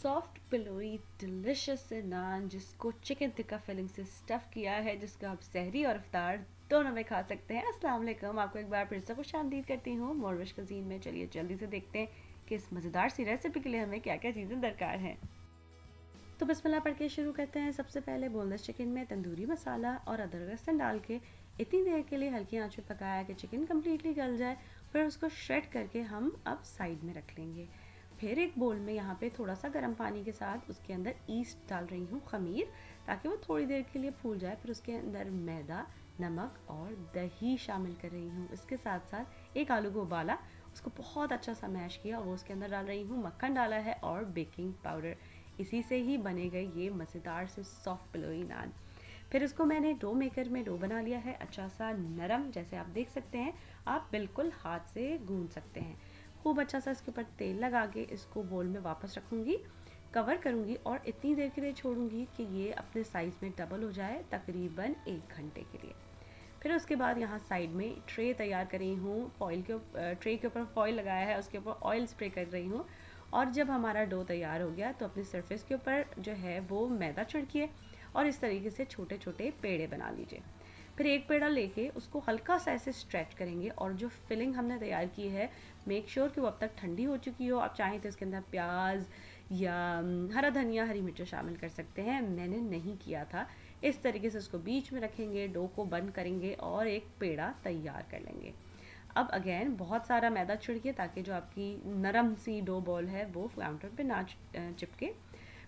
Soft पिलोई delicious से नान जिसको chicken tikka filling से स्टफ़ किया है, जिसको आप सहरी और इफ्तार दोनों में खा सकते हैं। अस्सलाम वालेकुम, आपको एक बार फिर से खुशामदीद करती हूँ मोरविश कज़ीन में। चलिए जल्दी से देखते हैं कि इस मज़ेदार सी रेसिपी के लिए हमें क्या क्या चीज़ें दरकार हैं। तो बिस्मिल्लाह पढ़ के शुरू करते हैं। सबसे पहले बोनलेस चिकन में तंदूरी मसाला और अदरक लहसुन डाल के इतनी देर के लिए हल्की आंच पे पकाया कि चिकन कम्प्लीटली गल जाए। फिर उसको श्रेड करके हम अब साइड में रख लेंगे। फिर एक बोल में यहाँ पे थोड़ा सा गर्म पानी के साथ उसके अंदर ईस्ट डाल रही हूँ, खमीर, ताकि वो थोड़ी देर के लिए फूल जाए। फिर उसके अंदर मैदा, नमक और दही शामिल कर रही हूँ। इसके साथ साथ एक आलू को उबाला, उसको बहुत अच्छा सा मैश किया और वो उसके अंदर डाल रही हूँ। मक्खन डाला है और बेकिंग पाउडर। इसी से ही बनेगा ये मज़ेदार से सॉफ्ट पिलोई नान। फिर इसको मैंने डो मेकर में डो बना लिया है, अच्छा सा नरम, जैसे आप देख सकते हैं। आप बिल्कुल हाथ से गूंद सकते हैं। खूब अच्छा सा इसके ऊपर तेल लगा के इसको बोल में वापस रखूँगी, कवर करूँगी और इतनी देर के लिए छोड़ूंगी कि ये अपने साइज़ में डबल हो जाए, तकरीबन 1 घंटे के लिए। फिर उसके बाद यहाँ साइड में ट्रे तैयार कर रही हूँ। ट्रे के ऊपर फॉइल लगाया है, उसके ऊपर ऑयल स्प्रे कर रही हूँ। और जब हमारा डो तैयार हो गया तो अपनी सरफेस के ऊपर जो है वो मैदा छिड़किए और इस तरीके से छोटे छोटे पेड़े बना लीजिए। फिर एक पेड़ा लेके उसको हल्का सा ऐसे स्ट्रेच करेंगे और जो फिलिंग हमने तैयार की है, मेक श्योर कि वो अब तक ठंडी हो चुकी हो। आप चाहें तो इसके अंदर प्याज या हरा धनिया, हरी मिर्च शामिल कर सकते हैं, मैंने नहीं किया था। इस तरीके से उसको बीच में रखेंगे, डो को बंद करेंगे और एक पेड़ा तैयार कर लेंगे। अब अगेन बहुत सारा मैदा छिड़किए ताकि जो आपकी नरम सी डो बॉल है वो काउंटर पे ना चिपके।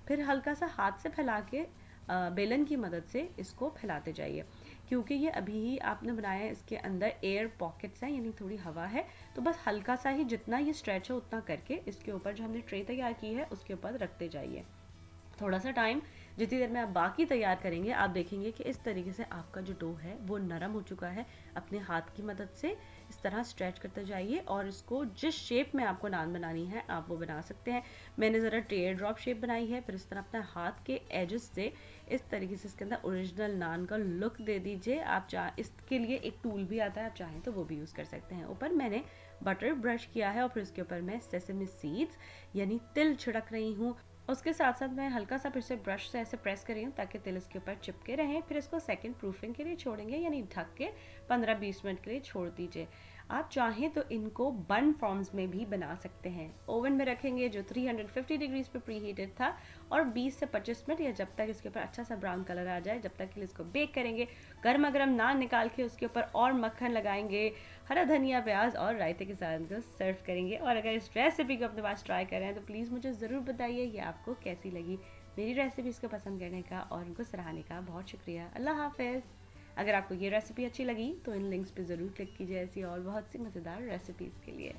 फिर हल्का सा हाथ से फैला के बेलन की मदद से इसको फैलाते जाइए। क्योंकि ये अभी ही आपने बनाया है, इसके अंदर एयर पॉकेट्स हैं, यानी थोड़ी हवा है। तो बस हल्का सा ही, जितना ये स्ट्रेच है उतना करके इसके ऊपर जो हमने ट्रे तैयार की है उसके ऊपर रखते जाइए। थोड़ा सा टाइम, जितनी देर में आप बाकी तैयार करेंगे, आप देखेंगे कि इस तरीके से आपका जो डो है वो नरम हो चुका है। अपने हाथ की मदद से इस तरह स्ट्रेच करते जाइए और इसको जिस शेप में आपको नान बनानी है आप वो बना सकते हैं। मैंने ज़रा टेयर ड्रॉप शेप बनाई है। फिर इस तरह अपने हाथ के एजेस से इस तरीके से इसके अंदर ओरिजिनल नान का लुक दे दीजिए। आप इसके लिए एक टूल भी आता है, आप चाहें तो वो भी यूज़ कर सकते हैं। ऊपर मैंने बटर ब्रश किया है और फिर इसके ऊपर मैं सेसमी सीड्स यानी तिल छिड़क रही हूँ। उसके साथ साथ मैं हल्का सा फिर से ब्रश से ऐसे प्रेस कर रही हूँ ताकि तिल इसके ऊपर चिपके रहें। फिर इसको सेकंड प्रूफिंग के लिए छोड़ेंगे, यानी ढक के 15-20 मिनट के लिए छोड़ दीजिए। आप चाहें तो इनको बन फॉर्म्स में भी बना सकते हैं। ओवन में रखेंगे जो 350 डिग्रीज पे प्री हीटेड था, और 20 से 25 मिनट या जब तक इसके ऊपर अच्छा सा ब्राउन कलर आ जाए, जब तक के लिए इसको बेक करेंगे। गर्मा गर्म नान निकाल के उसके ऊपर और मक्खन लगाएंगे, हरा धनिया, प्याज और रायते के साथ इनको सर्व करेंगे। और अगर इस रेसिपी को अपने पास ट्राई कर रहे हैं तो प्लीज़ मुझे ज़रूर बताइए ये आपको कैसी लगी। मेरी रेसिपीज़ को पसंद करने का और उनको सराहने का बहुत शुक्रिया। अल्लाह हाफ़िज़। अगर आपको ये रेसिपी अच्छी लगी तो इन लिंक्स पे ज़रूर क्लिक कीजिए ऐसी और बहुत सी मज़ेदार रेसिपीज़ के लिए।